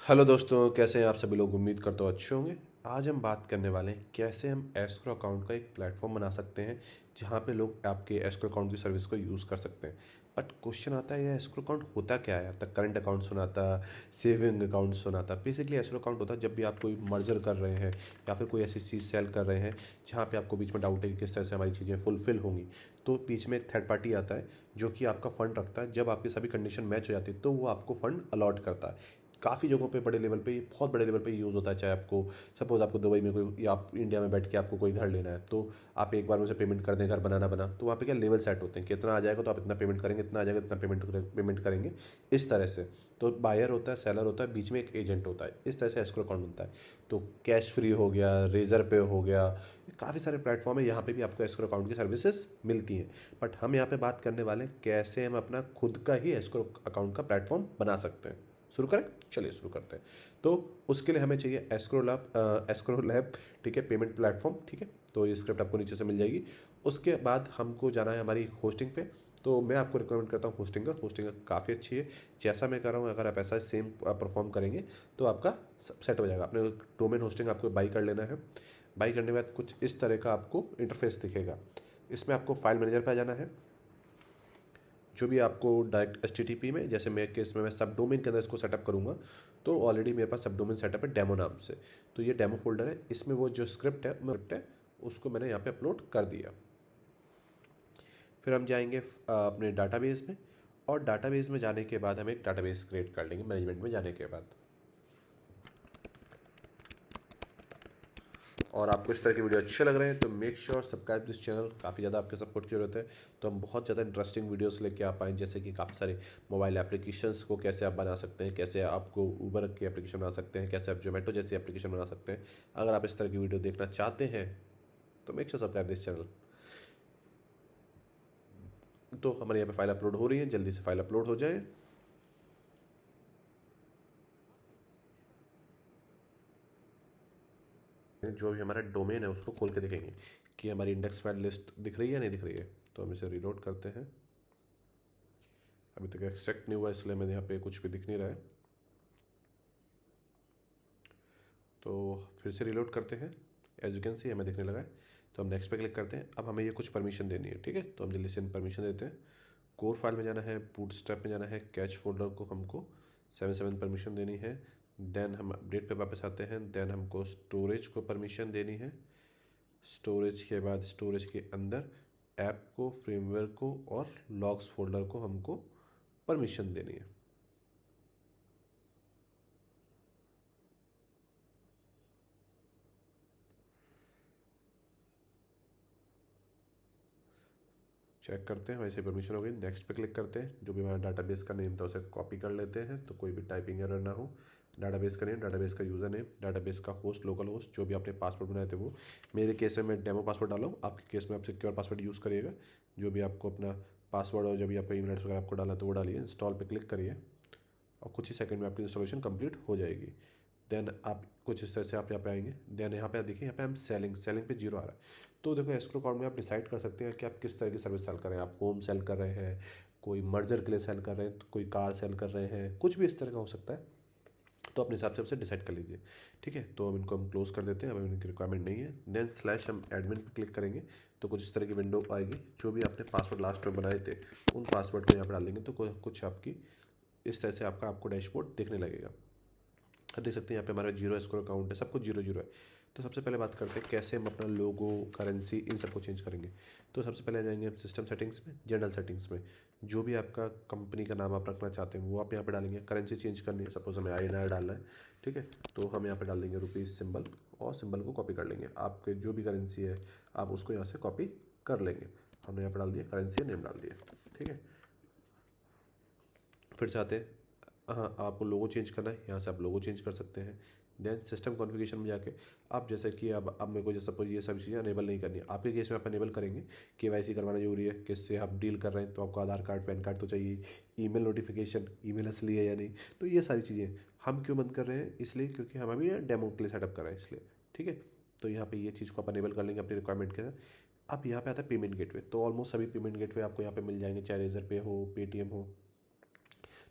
Hello दोस्तों, कैसे हैं आप सभी लोग। उम्मीद करता हूँ अच्छे होंगे। आज हम बात करने वाले हैं कैसे हम एस्क्रो अकाउंट का एक प्लेटफॉर्म बना सकते हैं जहाँ पे लोग आपके एस्क्रो अकाउंट की सर्विस को यूज़ कर सकते हैं। बट क्वेश्चन आता है, यह एस्क्रो अकाउंट होता क्या है। अब तक करंट अकाउंट सुना था, सेविंग अकाउंट सुना था। बेसिकली एस्क्रो अकाउंट होता है जब भी आप कोई मर्जर कर रहे हैं या फिर कोई ऐसी चीज़ सेल कर रहे हैं जहाँ पे आपको बीच में डाउट है कि किस तरह से हमारी चीज़ें फुलफिल होंगी। तो बीच में एक थर्ड पार्टी आता है जो कि आपका फ़ंड रखता है। जब आपकी सभी कंडीशन मैच हो जाती है तो वो आपको फ़ंड अलॉट करता है। काफ़ी जगहों पे बड़े लेवल पे, बहुत बड़े लेवल पे यूज़ होता है। चाहे आपको सपोज़ आपको दुबई में कोई, या आप इंडिया में बैठ के आपको कोई घर लेना है, तो आप एक बार में उसे पेमेंट कर दें, घर बनाना बना, तो वहाँ पे क्या लेवल सेट होते हैं कि इतना आ जाएगा तो आप इतना पेमेंट करेंगे, इतना आ जाएगा इतना पेमेंट करेंगे, इस तरह से। तो बायर होता है, सेलर होता है, बीच में एक एजेंट होता है। इस तरह से एस्क्रो अकाउंट बनता है। तो कैश फ्री हो गया, रेजर पे हो गया, काफ़ी सारे प्लेटफॉर्म है, यहाँ पे भी आपको एस्क्रो अकाउंट की सर्विसेज मिलती हैं। बट हम यहाँ पे बात करने वाले हैं कैसे हम अपना खुद का ही एस्क्रो अकाउंट का प्लेटफॉर्म बना सकते हैं। शुरू करें, चलिए शुरू करते हैं। तो उसके लिए हमें चाहिए एस्क्रो लैब, ठीक है, पेमेंट प्लेटफॉर्म, ठीक है। तो ये स्क्रिप्ट आपको नीचे से मिल जाएगी। उसके बाद हमको जाना है हमारी होस्टिंग पे। तो मैं आपको रिकमेंड करता हूँ होस्टिंग काफ़ी अच्छी है। जैसा मैं कर रहा हूँ, अगर आप ऐसा सेम परफॉर्म करेंगे तो आपका सेट हो जाएगा। अपने डोमेन होस्टिंग आपको बाई कर लेना है। बाई करने के बाद कुछ इस तरह का आपको इंटरफेस दिखेगा। इसमें आपको फाइल मैनेजर पे आ जाना है। जो भी आपको डायरेक्ट एच में, जैसे मेरे केस में मैं सब डोमेन के अंदर इसको सेटअप करूँगा, तो ऑलरेडी मेरे पास सब डोमेन सेटअप है डेमो नाम से। तो ये डेमो फोल्डर है, इसमें वो जो स्क्रिप्ट है उसको मैंने यहाँ पे अपलोड कर दिया। फिर हम जाएंगे अपने डाटाबेस में, और डाटाबेस में जाने के बाद हम एक डाटाबेस क्रिएट कर लेंगे मैनेजमेंट में जाने के बाद। और आपको इस तरह के वीडियो अच्छे लग रहे हैं तो make sure subscribe this channel. काफ़ी ज़्यादा आपके सपोर्ट की जरूरत है। तो हम बहुत ज़्यादा इंटरेस्टिंग वीडियोस लेके आ पाएँ, जैसे कि काफ़ी सारे मोबाइल एप्लीकेशंस को कैसे आप बना सकते हैं, कैसे आपको ऊबर की एप्लीकेशन बना सकते हैं, कैसे आप जोमेटो जैसी एप्लीकेशन बना सकते हैं। अगर आप इस तरह की वीडियो देखना चाहते हैं तो make sure subscribe this channel. तो हमारे यहाँ पे फाइल अपलोड हो रही है, जल्दी से फाइल अपलोड हो जाए। जो भी हमारा डोमेन है उसको खोल के देखेंगे कि हमारी इंडेक्स फाइल लिस्ट दिख रही है या नहीं दिख रही है। तो हम इसे रिलोड करते हैं। अभी तक एक्सट्रैक्ट नहीं हुआ, इसलिए मैंने यहाँ पे कुछ भी दिख नहीं रहा है। तो फिर से रिलोड करते हैं। एज यू कैन सी हमें दिखने लगा है। तो हम नेक्स्ट पे क्लिक करते हैं। अब हमें ये कुछ परमिशन देनी है, ठीक है। तो हम जल्दी से परमिशन देते हैं। कोर फाइल में जाना है, बूटस्ट्रैप में जाना है, कैच फोल्डर को हमको 7 परमिशन देनी है। देन हम अपडेट पे वापस आते हैं। देन हमको स्टोरेज को परमिशन देनी है। स्टोरेज के बाद स्टोरेज के अंदर ऐप को, फ्रेमवर्क को और लॉग्स फोल्डर को हमको परमिशन देनी है। चेक करते हैं, वैसे परमिशन हो गई। नेक्स्ट पे क्लिक करते हैं। जो भी हमारा डाटाबेस का नेम था उसे कॉपी कर लेते हैं, तो कोई भी टाइपिंग एरर ना हो। डाटाबेस का नेम, डाटाबेस का यूज़र नेम, डाटाबेस का होस्ट, लोकल होस्ट, जो भी आपने पासवर्ड बनाए थे वो। मेरे केस में मैं डेमो पासवर्ड डाला हूँ, आपके केस में आप सिक्योर पासवर्ड यूज़ करिएगा। जो भी आपको अपना पासवर्ड और जो भी आपका ईमेल एड्रेस वगैरह आपको डाला तो वो डालिए। इंस्टॉल पे क्लिक करिए और कुछ ही सेकंड में आपकी इंस्टॉलेशन कंप्लीट हो जाएगी। देन आप कुछ इस तरह से आप यहाँ पे आएंगे। देन यहाँ पे देखिए, यहाँ पे हम सेलिंग पे जीरो आ रहा है। तो देखो, एस्क्रो अकाउंट में आप डिसाइड कर सकते हैं कि आप किस तरह की सर्विस सेल कर रहे हैं। आप होम सेल कर रहे हैं, कोई मर्जर के लिए सेल कर रहे हैं, तो कोई कार सेल कर रहे हैं, कुछ भी इस तरह का हो सकता है। तो अपने हिसाब से उसे डिसाइड कर लीजिए, ठीक है। तो अब इनको हम क्लोज कर देते हैं, अब इनकी रिक्वायरमेंट नहीं है। देन स्लैश हम एडमिन पे क्लिक करेंगे तो कुछ इस तरह की विंडो आएगी। जो भी आपने पासवर्ड लास्ट में बनाए थे उन पासवर्ड को यहाँ पर डाल देंगे तो कुछ आपकी इस तरह से आपको डैशबोर्ड दिखने लगेगा। अब देख सकते हैं यहाँ पे हमारा जीरो एस्क्रो अकाउंट है, सब कुछ जीरो जीरो है। तो सबसे पहले बात करते हैं कैसे हम अपना लोगो, करेंसी, इन सबको चेंज करेंगे। तो सबसे पहले आ जाएंगे हम सिस्टम सेटिंग्स में, जनरल सेटिंग्स में। जो भी आपका कंपनी का नाम आप रखना चाहते हैं वो आप यहाँ पे डालेंगे। करेंसी चेंज करनी है, सपोज हमें INR डालना है, ठीक है। तो हम यहाँ पे डाल देंगे रुपीज़ सिंबल, और सिंबल को कॉपी कर लेंगे। आपके जो भी करेंसी है आप उसको यहाँ से कॉपी कर लेंगे। हमने यहाँ पे डाल दिया करेंसी, नेम डाल दिया, ठीक है। फिर चाहते हैं, हाँ, आपको लोगो चेंज करना है, यहाँ से आप लोगो चेंज कर सकते हैं। देन सिस्टम कॉन्फ़िगरेशन में जाके आप जैसे कि अब मेरे को जैसे सपोज ये सब चीज़ें अनेबल नहीं करनी है, आपके केस में आप अनेबल करेंगे। KYC करवाना जरूरी है, किससे आप डील कर रहे हैं, तो आपको आधार कार्ड, पैन कार्ड तो चाहिए। ईमेल नोटिफिकेशन, ईमेल असली है या नहीं, तो ये सारी चीज़ें हम क्यों बंद कर रहे हैं, इसलिए क्योंकि हम अभी डेमो के लिए सेटअप कर रहे हैं, इसलिए, ठीक है। तो यहाँ पे ये चीज़ को आप अनेबल कर लेंगे अपनी रिक्वायरमेंट के साथ। अब यहाँ पे आता है पेमेंट गेटवे। तो ऑलमोस्ट सभी पेमेंट गेटवे आपको यहाँ पे मिल जाएंगे, चाहे रेजर पे हो, पेटीएम हो।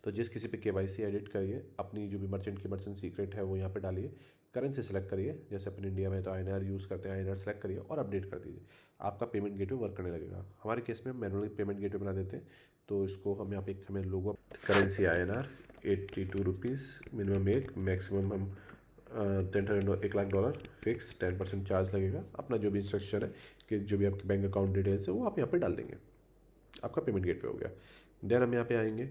तो जिस किसी पे KYC एडिट करिए, अपनी जो भी मर्चेंट की मर्चेंट सीक्रेट है वो यहाँ पे डालिए, करेंसी सेलेक्ट करिए, जैसे अपन इंडिया में तो INR यूज़ करते हैं, INR सेलेक्ट करिए और अपडेट कर दीजिए, आपका पेमेंट गेटवे वर्क करने लगेगा। हमारे केस में मैनुअली पेमेंट गेटवे बना देते हैं, तो इसको हम यहाँ पे हमें लोगो करेंसी INR 82 रुपीज़ मिनिमम एक, मैक्सिमम हम 1 लाख डॉलर फिक्स, 10% चार्ज लगेगा। अपना जो भी इंस्ट्रक्शन है कि जो भी आपके बैंक अकाउंट डिटेल्स है वो आप यहाँ पे डाल देंगे, आपका पेमेंट गेटवे हो गया। देन हम यहाँ पे आएंगे,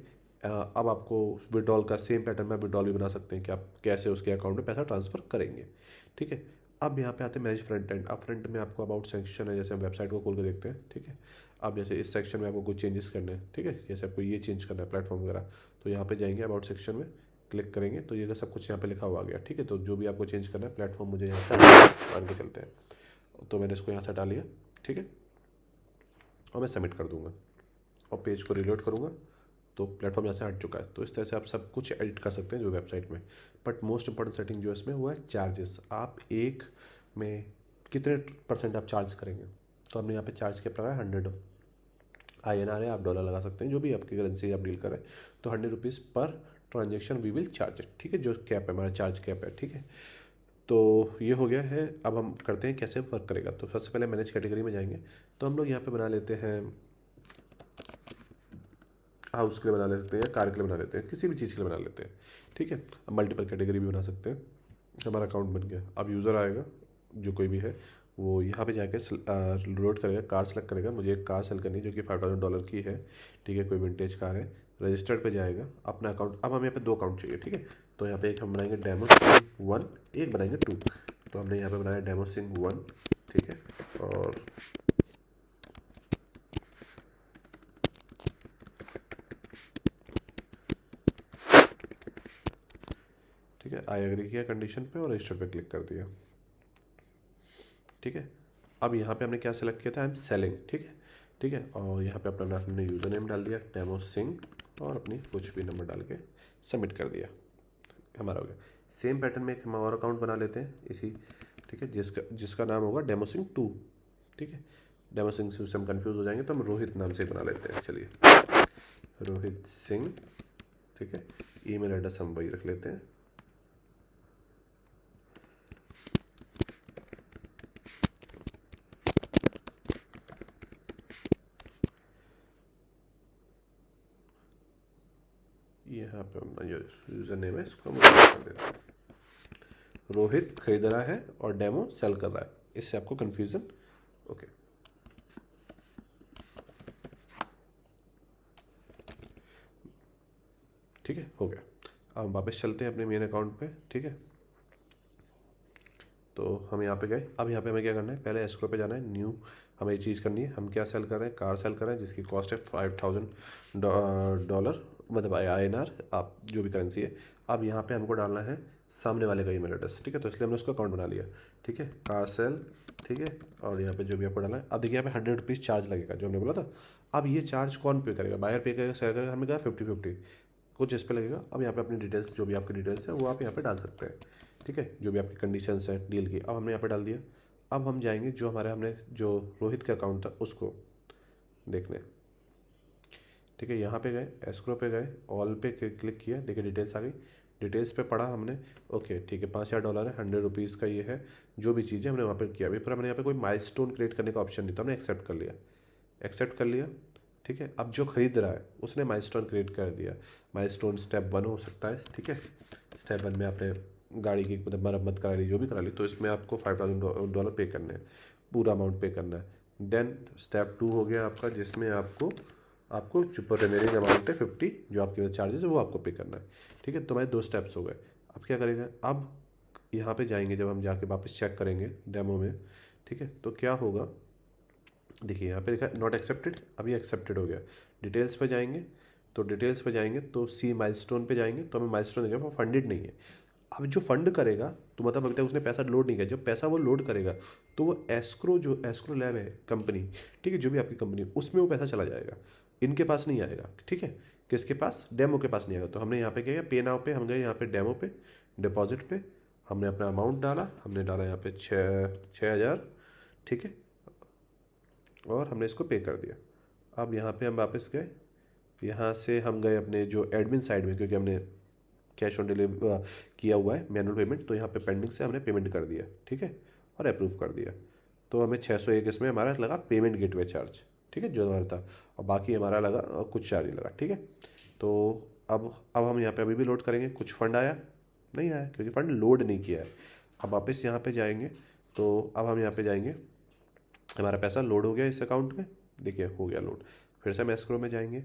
अब आपको विड्रॉल का सेम पैटर्न में विड्रॉल भी बना सकते हैं कि आप कैसे उसके अकाउंट में पैसा ट्रांसफ़र करेंगे, ठीक है। अब यहाँ पे आते हैं मैनेज फ्रंट एंड। अब फ्रंट में आपको अबाउट सेक्शन है, जैसे हम वेबसाइट को खोल के देखते हैं, ठीक है। अब जैसे इस सेक्शन में आपको कुछ चेंजेस करने हैं, ठीक है, जैसे आपको ये चेंज करना है प्लेटफॉर्म वगैरह, तो यहाँ पे जाएंगे अबाउट सेक्शन में, क्लिक करेंगे तो ये सब कुछ यहाँ पे लिखा हुआ आ गया, ठीक है। तो जो भी आपको चेंज करना है प्लेटफॉर्म मुझे यहाँ से मान के चलते हैं, तो मैंने इसको यहाँ से हटा लिया, ठीक है, और मैं सबमिट कर दूँगा और पेज को रिलोड करूँगा तो प्लेटफॉर्म यहाँ से हट चुका है। तो इस तरह से आप सब कुछ एडिट कर सकते हैं जो वेबसाइट में। बट मोस्ट इंपॉर्टेंट सेटिंग जो इसमें हुआ है चार्जेस, आप एक में कितने % आप चार्ज करेंगे। तो हमने यहाँ पे चार्ज किया प्रकार 100 INR है, आप डॉलर लगा सकते हैं, जो भी आपकी करेंसी आप डील करें, तो 100 रुपीज़ पर transaction we will charge it, ठीक है, जो कैप है हमारा चार्ज कैप है, ठीक है। तो ये हो गया है। अब हम करते हैं कैसे वर्क करेगा। तो सबसे पहले मैनेज कैटेगरी में जाएंगे, तो हम लोग यहाँ पे बना लेते हैं हाउस के लिए बना लेते हैं, कार के लिए बना लेते हैं, किसी भी चीज़ के लिए बना लेते हैं, ठीक है। अब मल्टीपल कैटेगरी भी बना सकते हैं। हमारा अकाउंट बन गया। अब यूज़र आएगा जो कोई भी है, वो यहाँ पे जाके लोड करेगा, कार सेलेक्ट करेगा, मुझे एक कार सेल करनी है जो कि $5000 की है, ठीक है, कोई विंटेज कार है। रजिस्टर्ड पे जाएगा अपना अकाउंट। अब हमें यहाँ पे 2 अकाउंट चाहिए, ठीक है। तो यहाँ पे एक हम बनाएंगे डेमो सिंह 1, एक बनाएंगे 2। तो हमने यहाँ पे बनाया डेमो सिंह 1, ठीक है। और ठीक है, आई एग्री किया कंडीशन पे और रजिस्टर पे क्लिक कर दिया, ठीक है। अब यहाँ पे हमने क्या सेलेक्ट किया था, आई एम सेलिंग, ठीक है, ठीक है। और यहाँ पे अपना हमने यूज़र नेम डाल दिया डेमो सिंह और अपनी कुछ भी नंबर डाल के सबमिट कर दिया, हमारा हो गया। सेम पैटर्न में एक हम और अकाउंट बना लेते हैं इसी, ठीक है, जिसका नाम होगा डेमो सिंह 2, ठीक है। डेमो सिंह से हम कन्फ्यूज़ हो जाएंगे तो हम रोहित नाम से बना लेते हैं, चलिए रोहित सिंह, ठीक है। ईमेल एड्रेस हम वही रख लेते हैं, यहाँ पे अपना जो यूज़र नेम है इसको हम कर देते हैं। रोहित खरीद रहा है और डेमो सेल कर रहा है, इससे आपको कन्फ्यूज़न, ओके। ठीक है, हो गया। अब वापस चलते हैं अपने मेन अकाउंट पे, ठीक है। तो हम यहाँ पे गए। अब यहाँ पे हमें क्या करना है, पहले एस्क्रो पे जाना है, न्यू हमें ये चीज़ करनी है। हम क्या सेल कर रहे हैं, कार सेल कर रहे हैं जिसकी कॉस्ट है $5000, मतलब INR, आप जो भी करेंसी है। अब यहाँ पे हमको डालना है सामने वाले का ईमेल एड्रेस, ठीक है। तो इसलिए हमने उसका अकाउंट बना लिया, ठीक है, कार सेल, ठीक है। और यहाँ पे जो भी आपको डालना है, अब देखिए यहाँ पे 100 रुपीज़ चार्ज लगेगा जो हमने बोला था। अब ये चार्ज कौन पे करेगा, बायर पे करेगा, सेलर करेगा, हमने कहा 50-50 कुछ इस पे लगेगा। अब यहाँ पे अपनी डिटेल्स, जो भी आपकी डिटेल्स है वो आप यहाँ पे डाल सकते हैं, ठीक है, जो भी आपकी कंडीशंस है डील की। अब हमने यहाँ पे डाल दिया। अब हम जाएंगे जो हमने जो रोहित का अकाउंट था उसको देखने, ठीक है। यहाँ पे गए, एस्क्रो पे गए, ऑल पे क्लिक किया, देखिए डिटेल्स आ गई। डिटेल्स पे पढ़ा हमने, ओके ठीक है, $5000 है, 100 रुपीज़ का ये है, जो भी चीज़ है हमने वहाँ पर किया। अभी पर हमने यहाँ पे कोई माइलस्टोन क्रिएट करने का ऑप्शन नहीं, तो हमने एक्सेप्ट कर लिया, एक्सेप्ट कर लिया, ठीक है। अब जो खरीद रहा है उसने माइलस्टोन क्रिएट कर दिया। माइलस्टोन स्टेप 1 हो सकता है, ठीक है। स्टेप 1 में आपने गाड़ी की मतलब मरम्मत करा ली, जो भी करा ली, तो इसमें आपको $5000 पे करने हैं, पूरा अमाउंट पे करना है। देन स्टेप 2 हो गया आपका, जिसमें आपको आपको जो रिमेनिंग अमाउंट है 50, जो आपके चार्जेस है वो आपको पे करना है, ठीक है। तो हमारे 2 स्टेप्स हो गए। अब क्या करेंगे, अब यहाँ पे जाएंगे, जब हम जाके वापस चेक करेंगे डेमो में, ठीक है, तो क्या होगा, देखिए यहाँ पे लिखा है नॉट एक्सेप्टेड, अभी एक्सेप्टेड हो गया। डिटेल्स पे जाएंगे, तो डिटेल्स पे जाएंगे तो सी माइलस्टोन पे जाएंगे, तो हमें माइलस्टोन देगा वो फंडेड नहीं है। अब जो फंड करेगा, तो मतलब अभी तक उसने पैसा लोड नहीं किया, जब पैसा वो लोड करेगा तो वो एस्क्रो, जो एस्क्रो लैब है कंपनी, ठीक है, जो भी आपकी कंपनी, उसमें वो पैसा चला जाएगा, इनके पास नहीं आएगा, ठीक है। किसके पास, डेमो के पास नहीं आएगा। तो हमने यहाँ पे क्या किया, पे नाउ पे हम गए, यहाँ पे डेमो पे डिपॉजिट पे हमने अपना अमाउंट डाला, हमने डाला यहाँ पे 6000, ठीक है, और हमने इसको पे कर दिया। अब यहाँ पे हम वापस गए, यहाँ से हम गए अपने जो एडमिन साइड में, क्योंकि हमने कैश ऑन डिलीवरी किया हुआ है मैनुअल पेमेंट, तो यहाँ पे पेंडिंग से हमने पेमेंट कर दिया, ठीक है, और अप्रूव कर दिया। तो हमें 601 इसमें हमारा लगा पेमेंट गेटवे चार्ज, ठीक है, जो हमारा था, और बाकी हमारा लगा कुछ चार्ज नहीं लगा, ठीक है। तो अब हम यहाँ पे अभी भी लोड करेंगे, कुछ फंड आया नहीं आया, क्योंकि फंड लोड नहीं किया है। अब वापस यहाँ पे जाएंगे, तो अब हम यहाँ पे जाएंगे, हमारा पैसा लोड हो गया इस अकाउंट में, देखिए हो गया लोड। फिर से हम एस्क्रो में जाएंगे,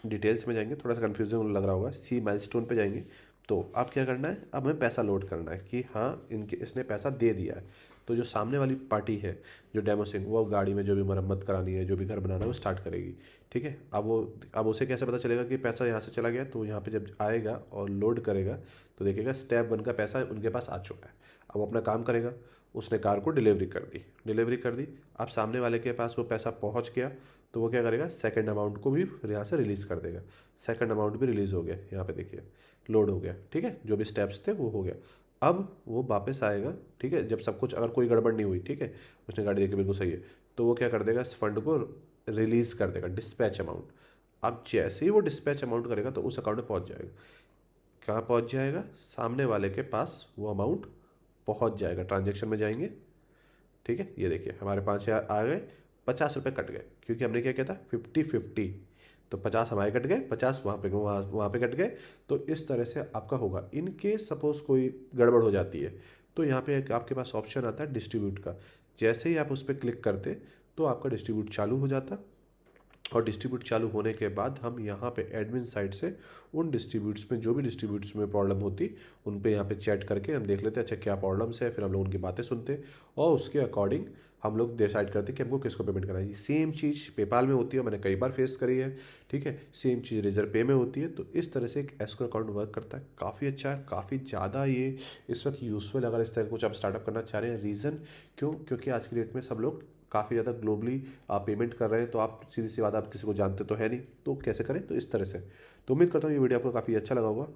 डिटेल्स में जाएंगे, थोड़ा सा कन्फ्यूजन लग रहा होगा, सी माइलस्टोन पे जाएंगे। तो अब क्या करना है, अब हमें पैसा लोड करना है कि हाँ इनके इसने पैसा दे दिया है। तो जो सामने वाली पार्टी है, जो डेमो सिंह, वो गाड़ी में जो भी मरम्मत करानी है, जो भी घर बनाना है, वो स्टार्ट करेगी, ठीक है। अब उसे कैसे पता चलेगा कि पैसा यहाँ से चला गया, तो यहाँ पे जब आएगा और लोड करेगा तो देखेगा स्टेप 1 का पैसा उनके पास आ चुका है। अब वो अपना काम करेगा, उसने कार को डिलीवरी कर दी। अब सामने वाले के पास वो पैसा पहुँच गया, तो वो क्या करेगा, सेकंड अमाउंट को भी यहाँ से रिलीज़ कर देगा। सेकंड अमाउंट भी रिलीज़ हो गया, यहाँ पे देखिए लोड हो गया, ठीक है, जो भी स्टेप्स थे वो हो गया। अब वो वापस आएगा, ठीक है, जब सब कुछ, अगर कोई गड़बड़ नहीं हुई, ठीक है, उसने गाड़ी देखी बिल्कुल सही है, तो वो क्या कर देगा, इस फंड को रिलीज़ कर देगा, डिस्पैच अमाउंट। अब जैसे ही वो डिस्पैच अमाउंट करेगा तो उस अकाउंट में पहुँच जाएगा। कहाँ पहुँच जाएगा, सामने वाले के पास वो अमाउंट पहुँच जाएगा। ट्रांजेक्शन में जाएंगे, ठीक है, ये देखिए हमारे 5,000 आ गए, 50 रुपये कट गए, क्योंकि हमने क्या किया था 50-50, तो 50 हमारे कट गए, 50 वहाँ पे कट गए। तो इस तरह से आपका होगा। इन केस सपोज़ कोई गड़बड़ हो जाती है, तो यहाँ पे आपके पास ऑप्शन आता है डिस्ट्रीब्यूट का। जैसे ही आप उस पर क्लिक करते तो आपका डिस्ट्रीब्यूट चालू हो जाता, और डिस्ट्रीब्यूट चालू होने के बाद हम यहाँ पे एडमिन साइड से उन डिस्ट्रीब्यूट्स में, जो भी डिस्ट्रीब्यूट्स में प्रॉब्लम होती, उन पे यहाँ पे चैट करके हम देख लेते हैं अच्छा क्या प्रॉब्लम्स है, फिर हम लोग उनकी बातें सुनते हैं और उसके अकॉर्डिंग हम लोग डिसाइड करते हैं कि हमको किसको पेमेंट करना है। सेम चीज़ पेपाल में होती है, मैंने कई बार फेस करी है, ठीक है, सेम चीज़ रिजर्व पे में होती है। तो इस तरह से एक एस्क्रो अकाउंट वर्क करता है, काफ़ी अच्छा है, काफ़ी ज़्यादा ये इस वक्त यूज़फुल, अगर इस तरह कुछ आप स्टार्टअप करना चाह रहे हैं। रीज़न क्यों, क्योंकि आज की डेट में सब लोग काफ़ी ज़्यादा ग्लोबली आप पेमेंट कर रहे हैं, तो आप सीधी सी बात, आप किसी को जानते तो है नहीं, तो कैसे करें, तो इस तरह से। तो उम्मीद करता हूँ ये वीडियो आपको काफ़ी अच्छा लगा होगा।